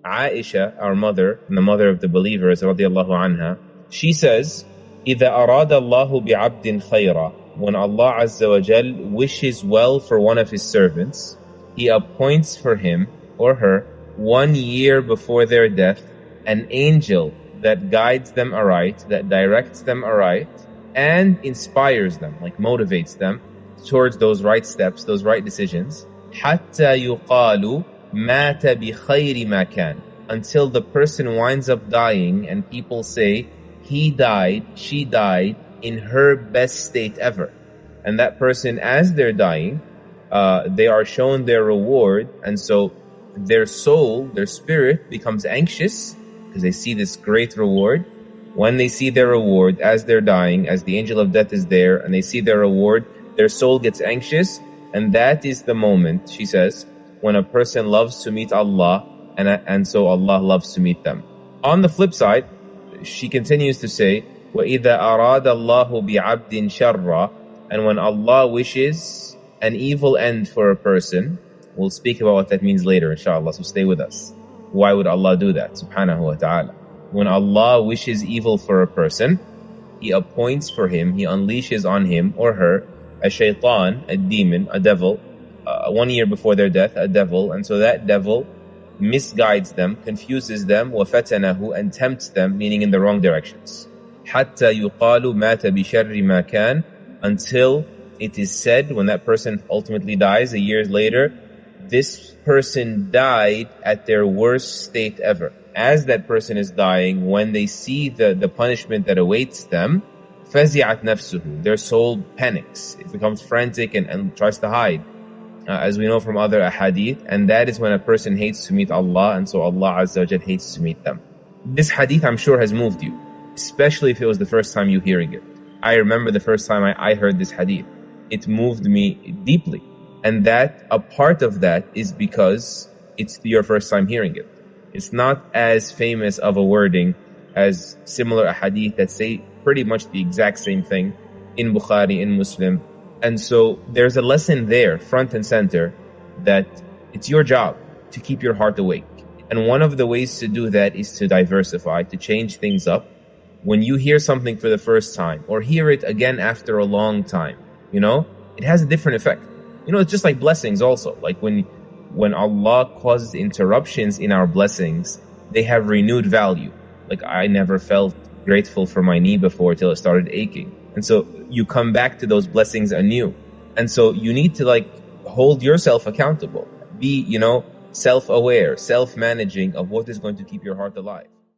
Aisha, our mother, and the mother of the believers, radiallahu anha, she says, إِذَا أَرَادَ اللَّهُ بِعَبْدٍ خَيْرًا, when Allah Azza wa Jal wishes well for one of His servants, He appoints for him or her 1 year before their death an angel that guides them aright, that directs them aright, and inspires them, like motivates them towards those right steps, those right decisions. حَتَّى يُقَالُ مَاتَ بِخَيْرِ مَا كَانَ, until the person winds up dying and people say, he died, she died in her best state ever. And that person, as they're dying, they are shown their reward, and so their soul, their spirit becomes anxious because they see this great reward. When they see their reward as they're dying, as the angel of death is there, and they see their reward, their soul gets anxious, and that is the moment, she says, when a person loves to meet Allah, and so Allah loves to meet them. On the flip side, she continues to say, وَإِذَا أَرَادَ اللَّهُ بِعَبْدٍ شَرًّا, and when Allah wishes an evil end for a person, we'll speak about what that means later, inshallah, so stay with us. Why would Allah do that, subhanahu wa ta'ala? When Allah wishes evil for a person, He appoints for him, He unleashes on him or her a shaitan, a demon, a devil, 1 year before their death, a devil, and so that devil misguides them, confuses them, وَفَتَنَهُ, and tempts them, meaning in the wrong directions. حَتَّى يُقَالُ مَاتَ بِشَرِّ مَا كَانَ, until it is said, when that person ultimately dies, a year later, this person died at their worst state ever. As that person is dying, when they see the punishment that awaits them, فَزِعَتْ نَفْسُهُ, their soul panics, it becomes frantic and tries to hide, as we know from other ahadith, and that is when a person hates to meet Allah, and so Allah Azza wa Jal hates to meet them. This hadith, I'm sure, has moved you, especially if it was the first time you hearing it. I remember the first time I heard this hadith. It moved me deeply, and that a part of that is because it's your first time hearing it. It's not as famous of a wording as similar ahadith that say pretty much the exact same thing in Bukhari, in Muslim. And so there's a lesson there, front and center, that it's your job to keep your heart awake. And one of the ways to do that is to diversify, to change things up. When you hear something for the first time, or hear it again after a long time, it has a different effect. It's just like blessings also. Like when Allah causes interruptions in our blessings, they have renewed value. Like I never felt grateful for my knee before till it started aching. And so you come back to those blessings anew. And so you need to hold yourself accountable. Be, self-aware, self-managing of what is going to keep your heart alive.